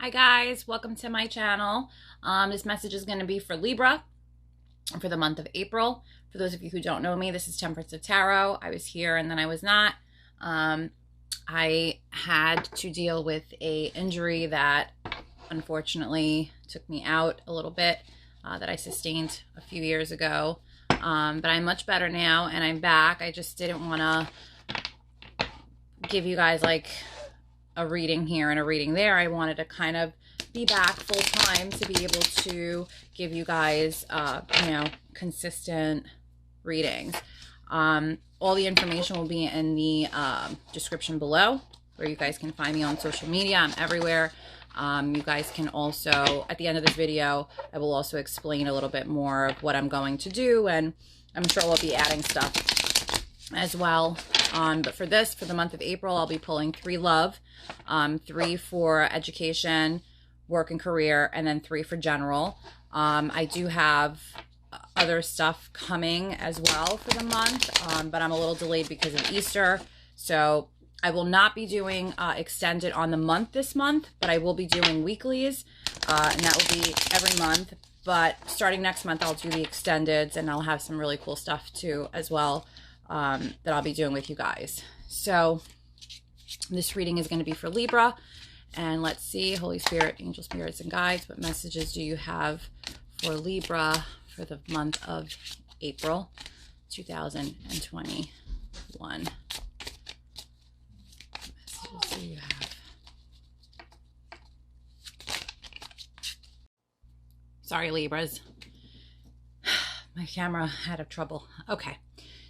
Hi guys, welcome to my channel. This message is going to be for Libra for the month of April. For those of you who don't know me, this is Temperance of Tarot. I was here and then I was not. I had to deal with a injury that unfortunately took me out a little bit that I sustained a few years ago. But I'm much better now and I'm back. I just didn't want to give you guys like a reading here and a reading there. I wanted to kind of be back full time to be able to give you guys, consistent readings. All the information will be in the description below, where you guys can find me on social media. I'm everywhere. You guys can also, at the end of this video, I will also explain a little bit more of what I'm going to do, and I'm sure we'll be adding stuff as well. But for the month of April, I'll be pulling 3 love, 3 for education, work and career, and then 3 for general. I do have other stuff coming as well for the month, but I'm a little delayed because of Easter. So I will not be doing extended on the month this month, but I will be doing weeklies, and that will be every month. But starting next month, I'll do the extendeds, and I'll have some really cool stuff too as well. That I'll be doing with you guys. So this reading is going to be for Libra, and let's see, Holy Spirit, angel spirits and guides, what messages do you have for Libra for the month of April 2021? What messages do you have? Sorry, Libras, my camera had trouble. Okay,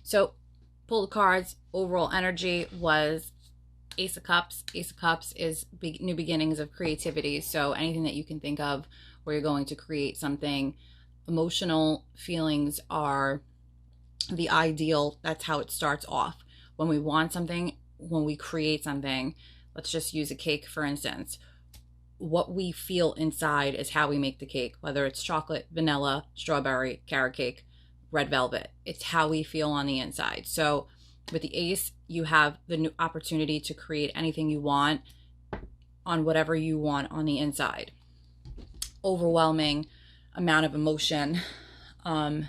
so pull the cards. Overall energy was Ace of Cups. Ace of Cups is new beginnings of creativity. So anything that you can think of where you're going to create something. Emotional feelings are the ideal. That's how it starts off. When we want something, when we create something, let's just use a cake for instance. What we feel inside is how we make the cake, whether it's chocolate, vanilla, strawberry, carrot cake, red velvet. It's how we feel on the inside. So with the ace, you have the new opportunity to create anything you want on whatever you want on the inside. Overwhelming amount of emotion on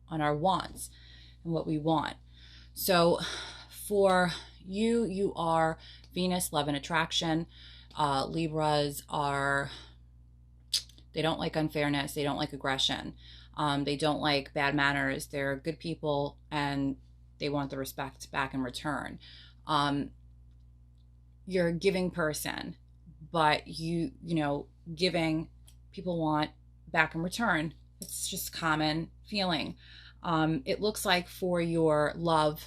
our wants and what we want. So for you, you are Venus, love and attraction. Libras are, they don't like unfairness. They don't like aggression. They don't like bad manners. They're good people and they want the respect back in return. You're a giving person, but giving, people want back in return. It's just common feeling. It looks like for your love,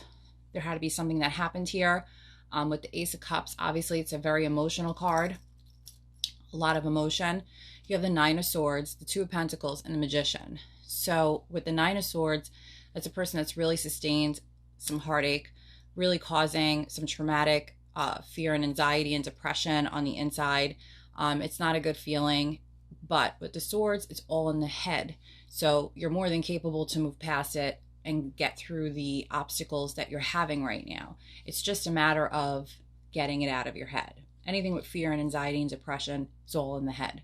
there had to be something that happened here. With the Ace of Cups, obviously it's a very emotional card. A lot of emotion. You have the 9 of Swords, the 2 of Pentacles, and the Magician. So with the 9 of Swords, that's a person that's really sustained some heartache, really causing some traumatic fear and anxiety and depression on the inside. It's not a good feeling, but with the Swords, it's all in the head. So you're more than capable to move past it and get through the obstacles that you're having right now. It's just a matter of getting it out of your head. Anything with fear and anxiety and depression, it's all in the head.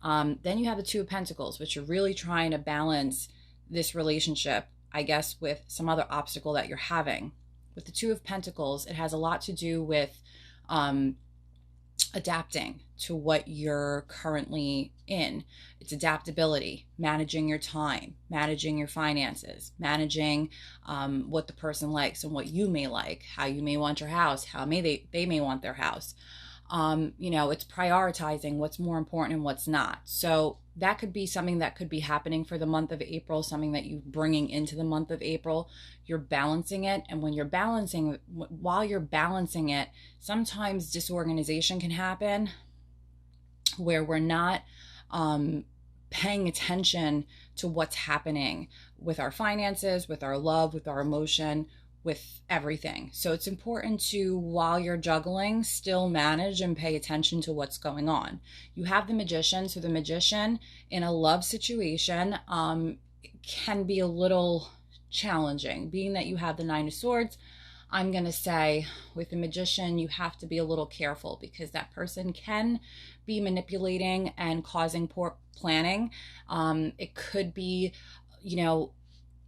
Then you have the 2 of Pentacles, which are really trying to balance this relationship, I guess, with some other obstacle that you're having. With the 2 of Pentacles, it has a lot to do with adapting to what you're currently in. It's adaptability, managing your time, managing your finances, managing what the person likes and what you may like, how you may want your house, how they may want their house. It's prioritizing what's more important and what's not. So that could be something that could be happening for the month of April, something that you're bringing into the month of April. You're balancing it. And when you're balancing, while you're balancing it, sometimes disorganization can happen where we're not paying attention to what's happening with our finances, with our love, with our emotion, with everything. So it's important to, while you're juggling, still manage and pay attention to what's going on. You have the Magician. So the Magician in a love situation can be a little challenging, being that you have the 9 of Swords. I'm going to say with the Magician, you have to be a little careful because that person can be manipulating and causing poor planning. It could be,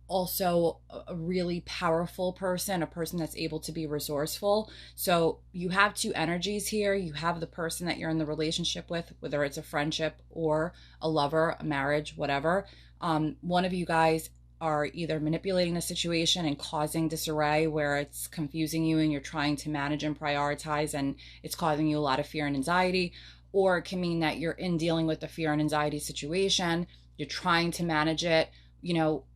also a really powerful person, a person that's able to be resourceful. So you have two energies here. You have the person that you're in the relationship with, whether it's a friendship or a lover, a marriage, whatever. One of you guys are either manipulating the situation and causing disarray where it's confusing you and you're trying to manage and prioritize and it's causing you a lot of fear and anxiety, or it can mean that you're in dealing with the fear and anxiety situation, you're trying to manage it,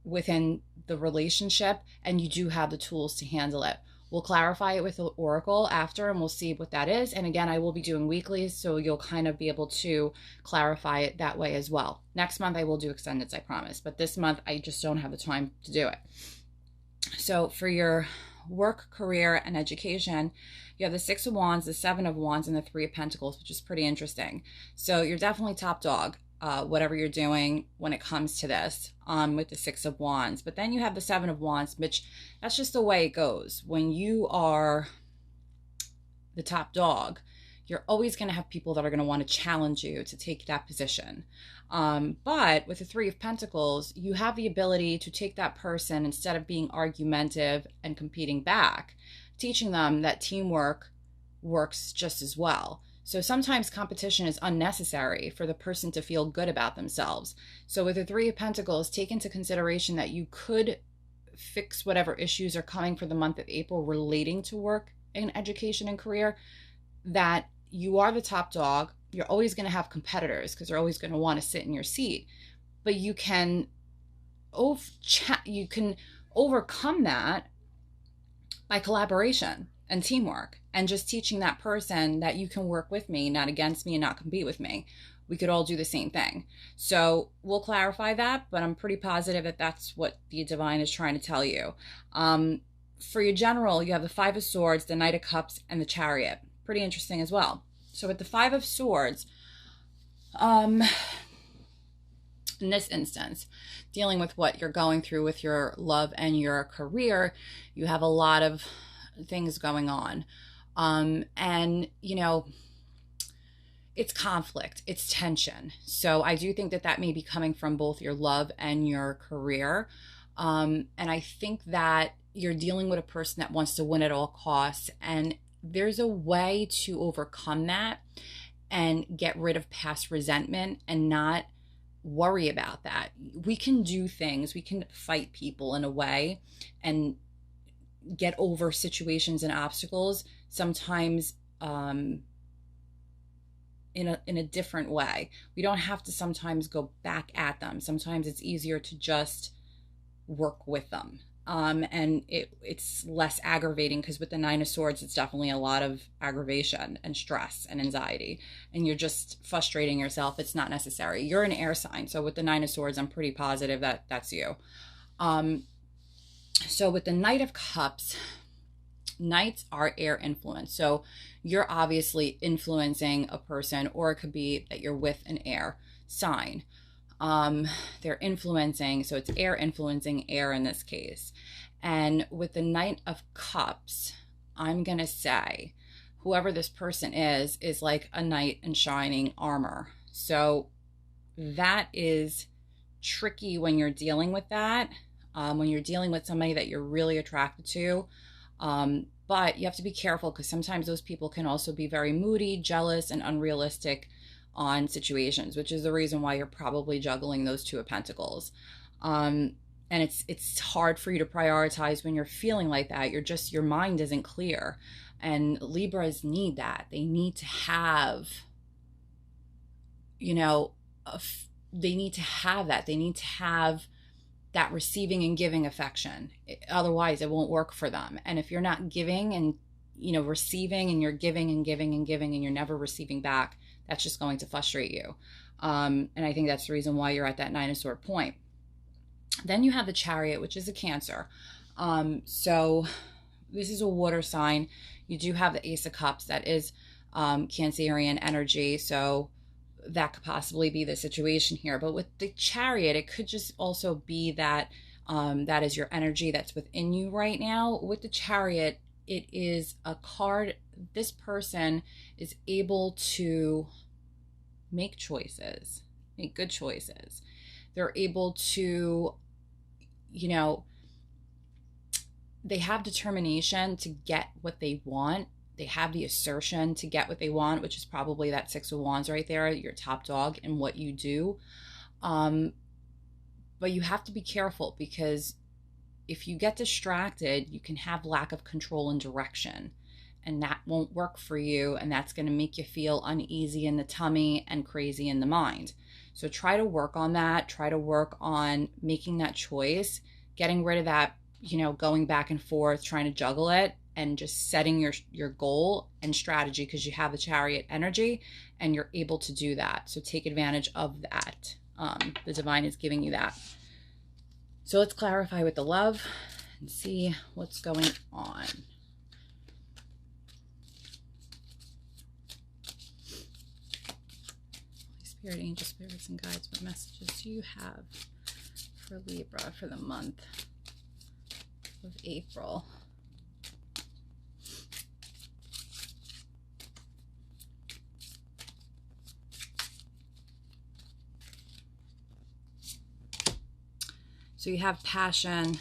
within the relationship, and you do have the tools to handle it. We'll clarify it with the oracle after, and we'll see what that is. And again, I will be doing weeklies, so you'll kind of be able to clarify it that way as well. Next month, I will do extendeds, I promise. But this month, I just don't have the time to do it. So for your work, career, and education, you have the Six of Wands, the Seven of Wands, and the Three of Pentacles, which is pretty interesting. So you're definitely top dog. Whatever you're doing when it comes to this, with the Six of Wands. But then you have the Seven of Wands, which that's just the way it goes. When you are the top dog, you're always going to have people that are going to want to challenge you to take that position. But with the Three of Pentacles, you have the ability to take that person, instead of being argumentative and competing back, teaching them that teamwork works just as well. So sometimes competition is unnecessary for the person to feel good about themselves. So with the Three of Pentacles, take into consideration that you could fix whatever issues are coming for the month of April relating to work and education and career, that you are the top dog. You're always going to have competitors because they're always going to want to sit in your seat. But you can overcome that by collaboration and teamwork, and just teaching that person that you can work with me, not against me, and not compete with me. We could all do the same thing. So we'll clarify that, but I'm pretty positive that that's what the divine is trying to tell you. For your general, you have the Five of Swords, the Knight of Cups, and the Chariot. Pretty interesting as well. So with the Five of Swords, in this instance, dealing with what you're going through with your love and your career, you have a lot of things going on. And it's conflict, it's tension. So I do think that that may be coming from both your love and your career. And I think that you're dealing with a person that wants to win at all costs. And there's a way to overcome that and get rid of past resentment and not worry about that. We can do things, we can fight people in a way and get over situations and obstacles, sometimes in a different way. We don't have to sometimes go back at them. Sometimes it's easier to just work with them. And it's less aggravating, because with the Nine of Swords, it's definitely a lot of aggravation and stress and anxiety, and you're just frustrating yourself. It's not necessary. You're an air sign, so with the Nine of Swords, I'm pretty positive that that's you. So with the Knight of Cups, Knights are air influence. So you're obviously influencing a person, or it could be that you're with an air sign. They're influencing, so it's air influencing air in this case. And with the Knight of Cups, I'm going to say whoever this person is like a knight in shining armor. So that is tricky when you're dealing with that. When you're dealing with somebody that you're really attracted to. But you have to be careful, because sometimes those people can also be very moody, jealous, and unrealistic on situations, which is the reason why you're probably juggling those Two of Pentacles. And it's hard for you to prioritize when you're feeling like that. Your mind isn't clear. And Libras need that. They need to have, they need to have that. They need to have that receiving and giving affection. Otherwise, it won't work for them. And if you're not giving and, receiving, and you're giving and giving and giving, and you're never receiving back, that's just going to frustrate you. And I think that's the reason why you're at that Nine of Swords point. Then you have the Chariot, which is a Cancer. So this is a water sign. You do have the Ace of Cups. That is Cancerian energy. So that could possibly be the situation here. But with the Chariot, it could just also be that that is your energy that's within you right now. With the Chariot, it is a card. This person is able to make choices, make good choices. They're able to, they have determination to get what they want. They have the assertion to get what they want, which is probably that Six of Wands right there, your top dog in what you do. But you have to be careful, because if you get distracted, you can have lack of control and direction, and that won't work for you. And that's going to make you feel uneasy in the tummy and crazy in the mind. So try to work on that. Try to work on making that choice, getting rid of that, going back and forth, trying to juggle it, and just setting your goal and strategy, because you have the Chariot energy and you're able to do that. So take advantage of that. The divine is giving you that. So let's clarify with the love and see what's going on. Holy Spirit, angel spirits, and guides, what messages do you have for Libra for the month of April? So you have passion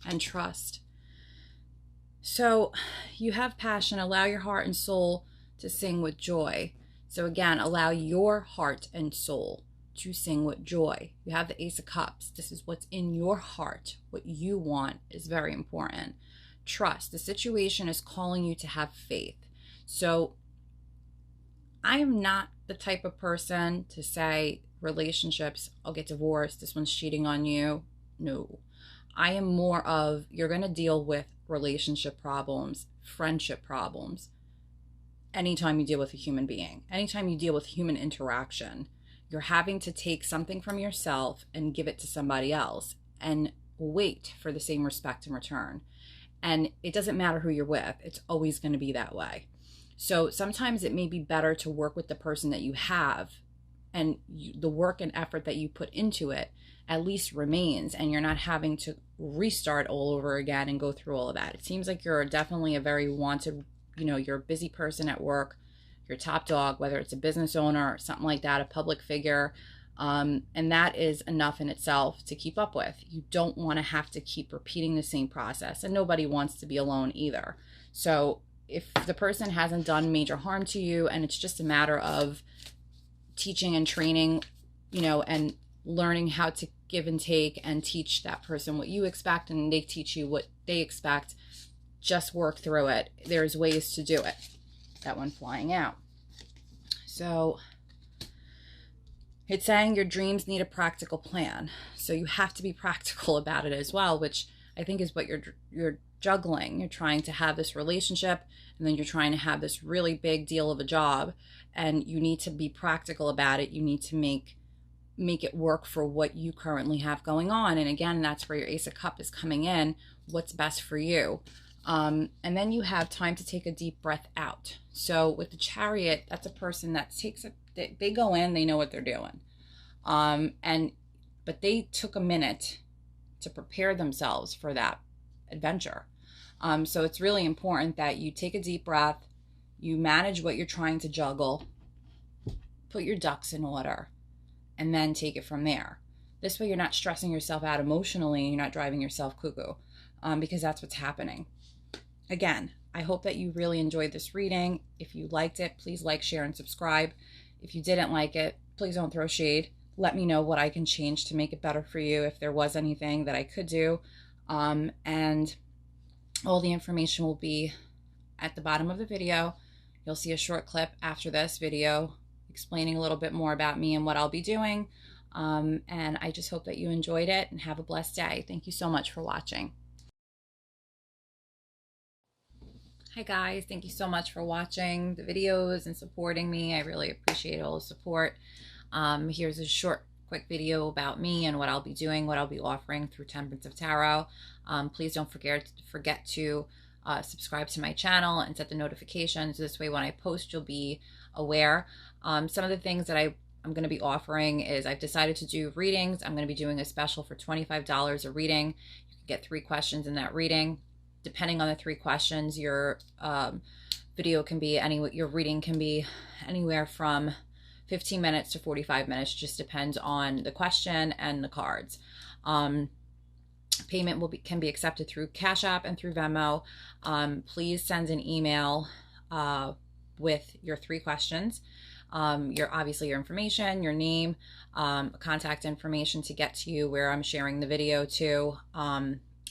and trust. So you have passion. Allow your heart and soul to sing with joy. So again, allow your heart and soul to sing with joy. You have the Ace of Cups. This is what's in your heart. What you want is very important. Trust. The situation is calling you to have faith. So I am not the type of person to say, relationships, I'll get divorced, this one's cheating on you. No. I am more of, you're going to deal with relationship problems, friendship problems, anytime you deal with a human being. Anytime you deal with human interaction, you're having to take something from yourself and give it to somebody else and wait for the same respect in return. And it doesn't matter who you're with, it's always going to be that way. So sometimes it may be better to work with the person that you have, and the work and effort that you put into it at least remains, and you're not having to restart all over again and go through all of that. It seems like you're definitely a very wanted, you're a busy person at work, you're top dog, whether it's a business owner or something like that, a public figure, and that is enough in itself to keep up with. You don't want to have to keep repeating the same process, and nobody wants to be alone either. So if the person hasn't done major harm to you, and it's just a matter of teaching and training, and learning how to give and take, and teach that person what you expect, and they teach you what they expect, just work through it. There's ways to do it. That one flying out. So it's saying your dreams need a practical plan. So you have to be practical about it as well, which I think is what you're juggling. You're trying to have this relationship, and then you're trying to have this really big deal of a job, and you need to be practical about it. You need to make it work for what you currently have going on. And again, that's where your Ace of Cups is coming in. What's best for you? And then you have time to take a deep breath out. So with the Chariot, that's a person that they go in, they know what they're doing. But they took a minute to prepare themselves for that adventure. So it's really important that you take a deep breath, you manage what you're trying to juggle, put your ducks in order, and then take it from there. This way you're not stressing yourself out emotionally, and you're not driving yourself cuckoo, because that's what's happening. Again, I hope that you really enjoyed this reading. If you liked it, please like, share, and subscribe. If you didn't like it, please don't throw shade. Let me know what I can change to make it better for you, if there was anything that I could do. And all the information will be at the bottom of the video. You'll see a short clip after this video explaining a little bit more about me and what I'll be doing. And I just hope that you enjoyed it, and have a blessed day. Thank you so much for watching. Hi guys, thank you so much for watching the videos and supporting me. I really appreciate all the support. Here's a short, quick video about me and what I'll be doing, what I'll be offering through Temperance of Tarot. Please don't forget to subscribe to my channel and set the notifications. This way when I post, you'll be aware. Some of the things that I'm going to be offering is, I've decided to do readings. I'm going to be doing a special for $25 a reading. You can get 3 questions in that reading. depending on the 3 questions, your video can be your reading can be anywhere from 15 minutes to 45 minutes, just depends on the question and the cards. Payment can be accepted through CashApp and through Venmo. Please send an email with your 3 questions. Obviously your information, your name, contact information to get to you where I'm sharing the video to.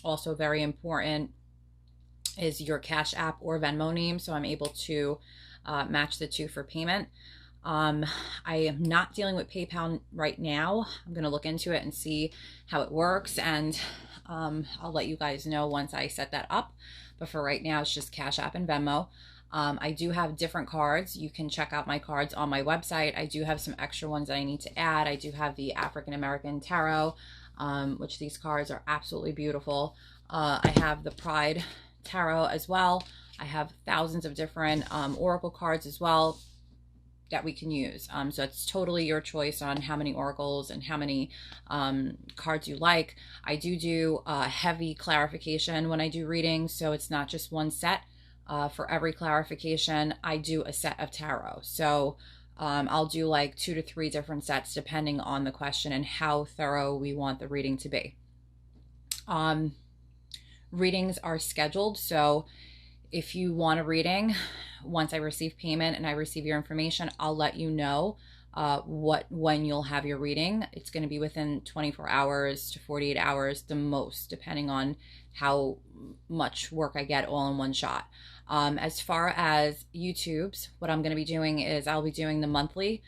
Also very important is your Cash App or Venmo name, so I'm able to match the 2 for payment. I am not dealing with PayPal right now. I'm going to look into it and see how it works, and I'll let you guys know once I set that up. But for right now, it's just Cash App and Venmo. I do have different cards. You can check out my cards on my website. I do have some extra ones that I need to add. I do have the African American Tarot, which these cards are absolutely beautiful. I have the Pride Tarot as well. I have thousands of different oracle cards as well that we can use. So it's totally your choice on how many oracles and how many cards you like. I do heavy clarification when I do readings, so it's not just one set. For every clarification, I do a set of tarot. So I'll do like 2 to 3 different sets depending on the question and how thorough we want the reading to be. Readings are scheduled, so if you want a reading, once I receive payment and I receive your information, I'll let you know when you'll have your reading. It's going to be within 24 hours to 48 hours, the most, depending on how much work I get all in one shot. As far as YouTube's, what I'm going to be doing is I'll be doing the monthly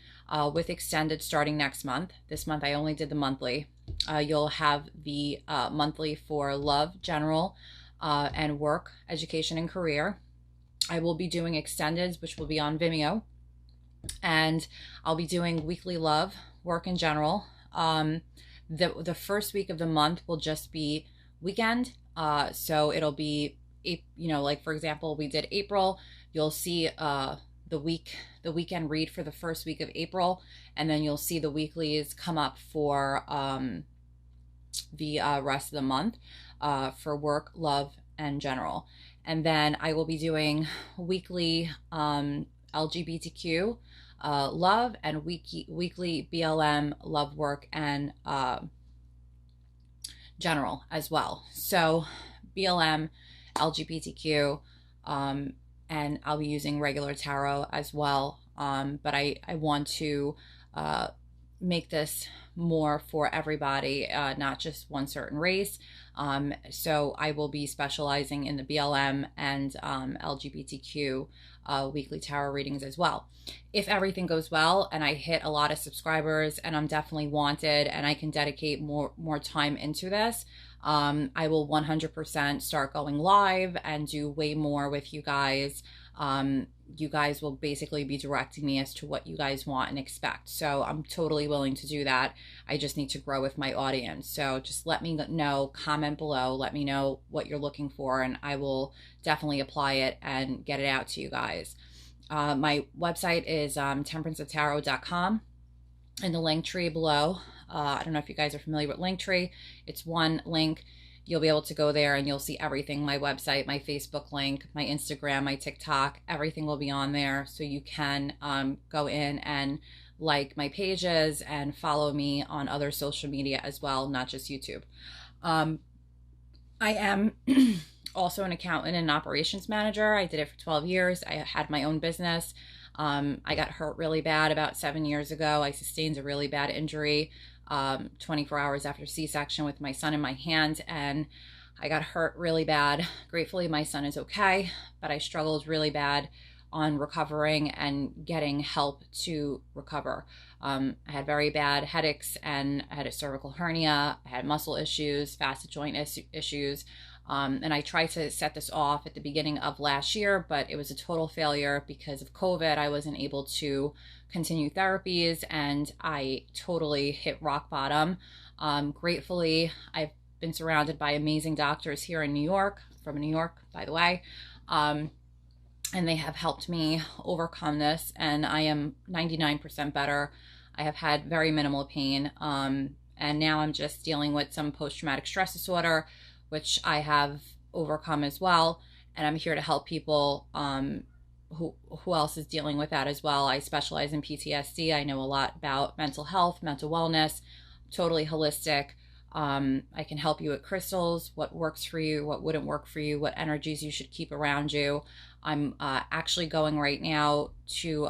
with extended starting next month. This month I only did the monthly. You'll have the monthly for love, general, and work, education, and career. I will be doing extendeds, which will be on Vimeo. And I'll be doing weekly love, work, and general. The first week of the month will just be weekend. So it'll be, like for example, we did April. You'll see the weekend read for the first week of April, and then you'll see the weeklies come up for the rest of the month for work, love, and general. And then I will be doing weekly LGBTQ love, and weekly BLM love, work, and general as well. So BLM, LGBTQ, and I'll be using regular tarot as well. But I want to make this more for everybody, not just one certain race. So I will be specializing in the BLM and LGBTQ weekly tarot readings as well. If everything goes well and I hit a lot of subscribers and I'm definitely wanted and I can dedicate more time into this, I will 100% start going live and do way more with you guys. You guys will basically be directing me as to what you guys want and expect. So I'm totally willing to do that. I just need to grow with my audience. So just let me know, comment below, let me know what you're looking for, and I will definitely apply it and get it out to you guys. My website is temperanceoftarot.com. In the link tree below, I don't know if you guys are familiar with Linktree. It's one link. You'll be able to go there and you'll see everything. My website, my Facebook link, my Instagram, my TikTok, everything will be on there. So you can go in and like my pages and follow me on other social media as well, not just YouTube. I am also an accountant and operations manager. I did it for 12 years. I had my own business. I got hurt really bad about 7 years ago. I sustained a really bad injury 24 hours after C-section with my son in my hand, and I got hurt really bad. Gratefully, my son is okay, but I struggled really bad on recovering and getting help to recover. I had very bad headaches, and I had a cervical hernia. I had muscle issues, facet joint issues. And I tried to set this off at the beginning of last year, but it was a total failure because of COVID. I wasn't able to continue therapies, and I totally hit rock bottom. Gratefully, I've been surrounded by amazing doctors here in New York, from New York, by the way, and they have helped me overcome this, and I am 99% better. I have had very minimal pain, and now I'm just dealing with some post-traumatic stress disorder, which I have overcome as well. And I'm here to help people who else is dealing with that as well. I specialize in PTSD. I know a lot about mental health, mental wellness, totally holistic. I can help you with crystals, what works for you, what wouldn't work for you, what energies you should keep around you. I'm actually going right now to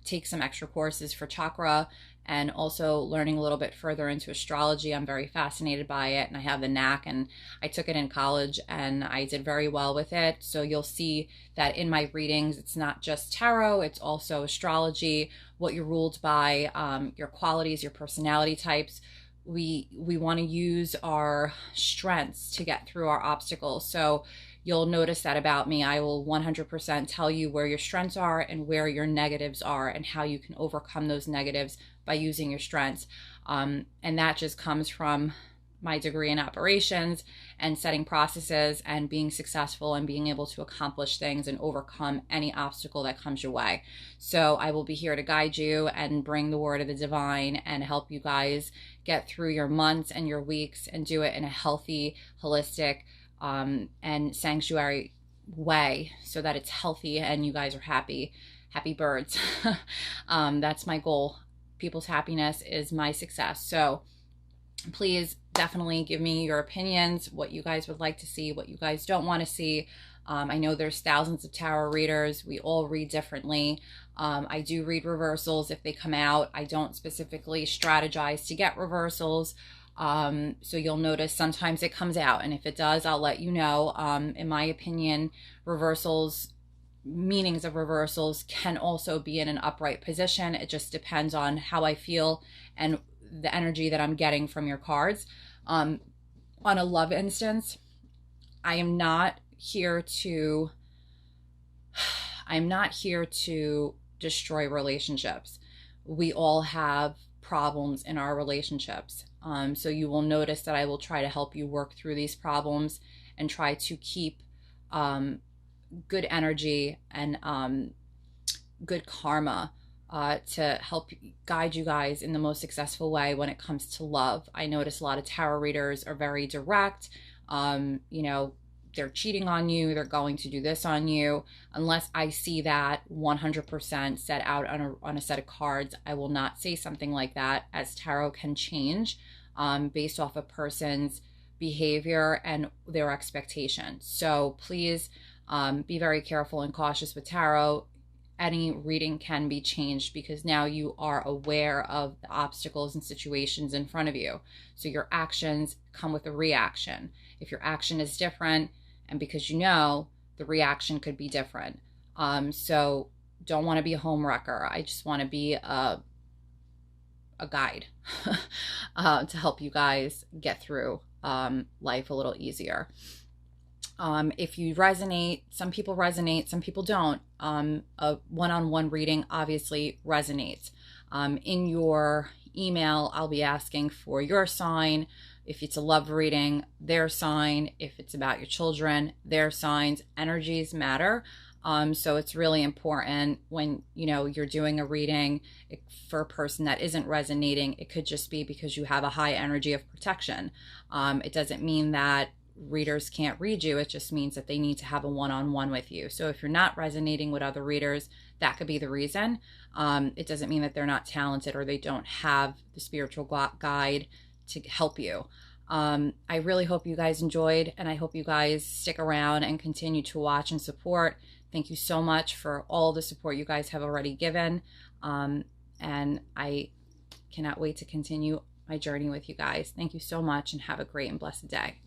take some extra courses for chakra and also learning a little bit further into astrology. I'm very fascinated by it, and I have the knack, and I took it in college and I did very well with it. So you'll see that in my readings, it's not just tarot, it's also astrology, what you're ruled by, your qualities, your personality types. We want to use our strengths to get through our obstacles. So you'll notice that about me. I will 100% tell you where your strengths are and where your negatives are and how you can overcome those negatives by using your strengths. And that just comes from my degree in operations and setting processes and being successful and being able to accomplish things and overcome any obstacle that comes your way. So I will be here to guide you and bring the word of the divine and help you guys get through your months and your weeks and do it in a healthy, holistic, and sanctuary way so that it's healthy and you guys are happy birds. That's my goal. People's happiness is my success. So please definitely give me your opinions, what you guys would like to see, what you guys don't want to see. I know there's thousands of tarot readers. We all read differently. I do read reversals if they come out. I don't specifically strategize to get reversals. So you'll notice sometimes it comes out, and if it does, I'll let you know. In my opinion, meanings of reversals can also be in an upright position. It just depends on how I feel and the energy that I'm getting from your cards. On a love instance, I'm not here to destroy relationships. We all have problems in our relationships. So you will notice that I will try to help you work through these problems and try to keep good energy and good karma to help guide you guys in the most successful way when it comes to love. I notice a lot of tarot readers are very direct. They're cheating on you, they're going to do this on you. Unless I see that 100% set out on a set of cards, I will not say something like that, as tarot can change based off a person's behavior and their expectations. So please be very careful and cautious with tarot. Any reading can be changed because now you are aware of the obstacles and situations in front of you. So your actions come with a reaction. If your action is different, and because the reaction could be different. So don't want to be a home wrecker. I just want to be a guide to help you guys get through life a little easier. If you resonate, some people resonate, some people don't. A one-on-one reading obviously resonates. In your email, I'll be asking for your sign. If it's a love reading, their sign. If it's about your children, their signs. Energies matter. So it's really important when, you're doing a reading for a person that isn't resonating. It could just be because you have a high energy of protection. It doesn't mean that readers can't read you. It just means that they need to have a one-on-one with you. So if you're not resonating with other readers, that could be the reason. It doesn't mean that they're not talented or they don't have the spiritual guide to help you. I really hope you guys enjoyed, and I hope you guys stick around and continue to watch and support. Thank you so much for all the support you guys have already given. And I cannot wait to continue my journey with you guys. Thank you so much, and have a great and blessed day.